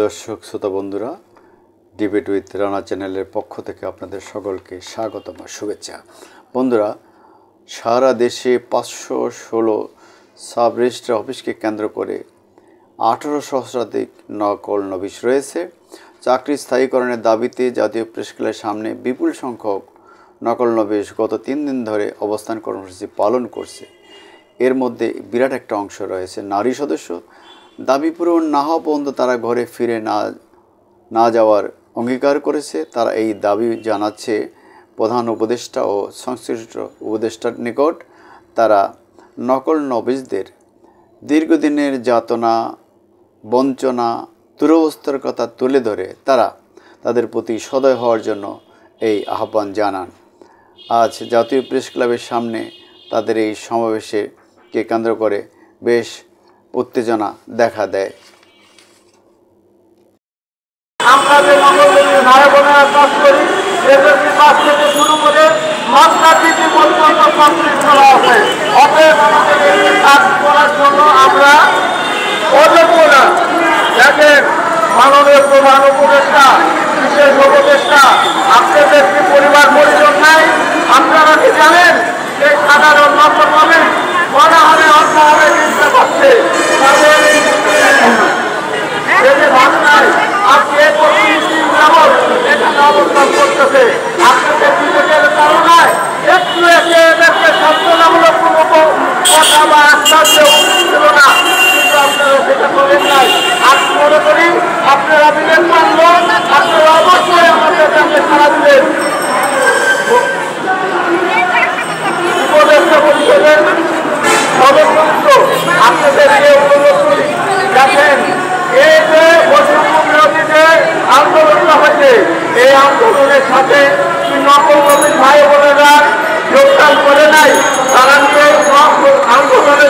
দর্শক শ্রোতা বন্ধুরা, ডিবেট উইথ রানা চ্যানেলের পক্ষ থেকে আপনাদের সকলকে স্বাগতম শুভেচ্ছা। বন্ধুরা, সারা দেশে 516 সাব রেজিস্ট্রার অফিসকে কেন্দ্র করে 18 সহস্রাধিক নকল নবিশ রয়েছে। চাকরি স্থায়ীকরণের দাবিতে জাতীয় প্রেস ক্লাবের সামনে বিপুল সংখ্যক নকল নবিশ গত 3 দিন ধরে অবস্থান কর্মসূচি পালন করছে। এর মধ্যে বিরাট একটা অংশ রয়েছে নারী সদস্য। দাবি পূরণ না হওয়া পর্যন্ত তারা ঘরে ফিরে না যাওয়ার অঙ্গীকার করেছে। তারা এই দাবি জানাচ্ছে প্রধান উপদেষ্টা ও সংশ্লিষ্ট উপদেষ্টার নিকট। তারা নকল নবিশদের দীর্ঘদিনের যাতনা, বঞ্চনা, দুরবস্থার কথা তুলে ধরে তারা তাদের প্রতি সদয় হওয়ার জন্য এই আহ্বান জানান। আজ জাতীয় প্রেস ক্লাবের সামনে তাদের এই সমাবেশকে কেন্দ্র করে বেশ উত্তেজনা দেখা দেয়। আমরা যে মঙ্গলদলীয় ভাই বোনেরা কাজ করি, এসএসসি পাস থেকে শুরু করে মাস্টার ডিগ্রি পর্যন্ত কমপ্লিট করা আছে। অতএব আমাদের এই কাজ করার জন্য আমরা অযোগ্য না। দেখেন, মাননীয় প্রধান উপদেষ্টা, বিশেষ উপদেষ্টা, আপনাদের কি পরিবার পরিজন নাই? আপনারা কি জানেন যে সাধারণ নকলভাবে অনাহারে অর্থাহারে চিন্তা করছে তাদের ভাবনায় আজকে 25 দিন যাবৎ এখানে অবস্থান করতেছে। আপনাদের বিবেকের কারণায় একটু এদেরকে সান্ত্বনামূলক কোনো কথা বা আশ্বাস দেওয়া ছিল না, কিন্তু আপনারা সেটা করেন নাই। আমি মনে করি আপনারা বিবেক মানল, আপনারা অবশ্যই আমাদের কাছে সাড়া দিলেন। উপদেষ্টা পরিষদের সদস্য আপনাদেরকে অনুরোধ করি, দেখেন এই যে বৈষম্য বিরোধী যে আন্দোলনটা হয়েছে, এই আন্দোলনের সাথে নকল নবীন ভাই বোনেরা যোগদান করে নাই, তারা আন্দোলনে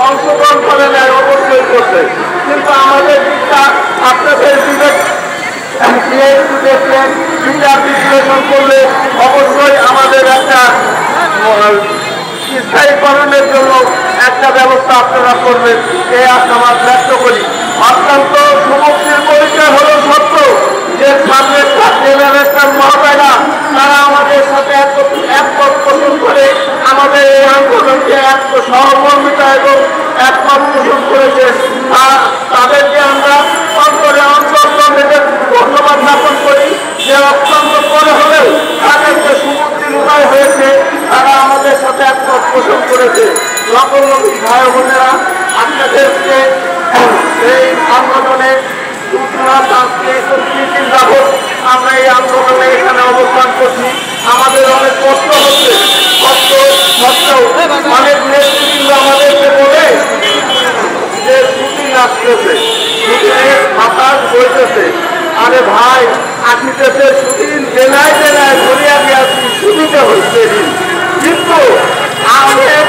অংশগ্রহণ করে নাই, অবশ্যই করছে। কিন্তু আমাদের দিকটা আপনাদের বিবেক দেখলেন, বিচার বিশ্লেষণ করলে অবশ্যই আমাদের একটা স্থায়ীকরণের জন্য একটা ব্যবস্থা আপনারা করবেন, এই আশাবাদ ব্যক্ত করি। অত্যন্ত সুমুখের পরিচয় হল সত্য যে সামনের জেনারেশন মহোদয়রা তারা আমাদের সাথে একমত পোষণ করে আমাদের এই আন্দোলনকে সহমর্মিতা এবং একমত পোষণ করেছেন। তাদেরকে আমরা অন্তরে অন্তত ধন্যবাদ জ্ঞাপন করি যে অত্যন্ত করে হলেও তাদেরকে সুমুখীর উপায় হয়েছে, তারা আমাদের সাথে একমত পোষণ করেছে। নকল নবী ভাই বোনেরা, আপনাদেরকে এই আন্দোলনে আমরা এই আন্দোলনে এখানে অবস্থান করছি। আমাদের অনেক কষ্ট হচ্ছে, কষ্ট সত্ত্বেও অনেক নেতৃবৃন্দ আমাদেরকে বলে যে ছুটি আসতেছে, ছুটির বাতাস বইতেছে। আরে ভাই, আসিতেছে ছুটির জেলায় জেলায় ঘুরিয়া গিয়ে ছুটিতে হচ্ছে, কিন্তু আমাদের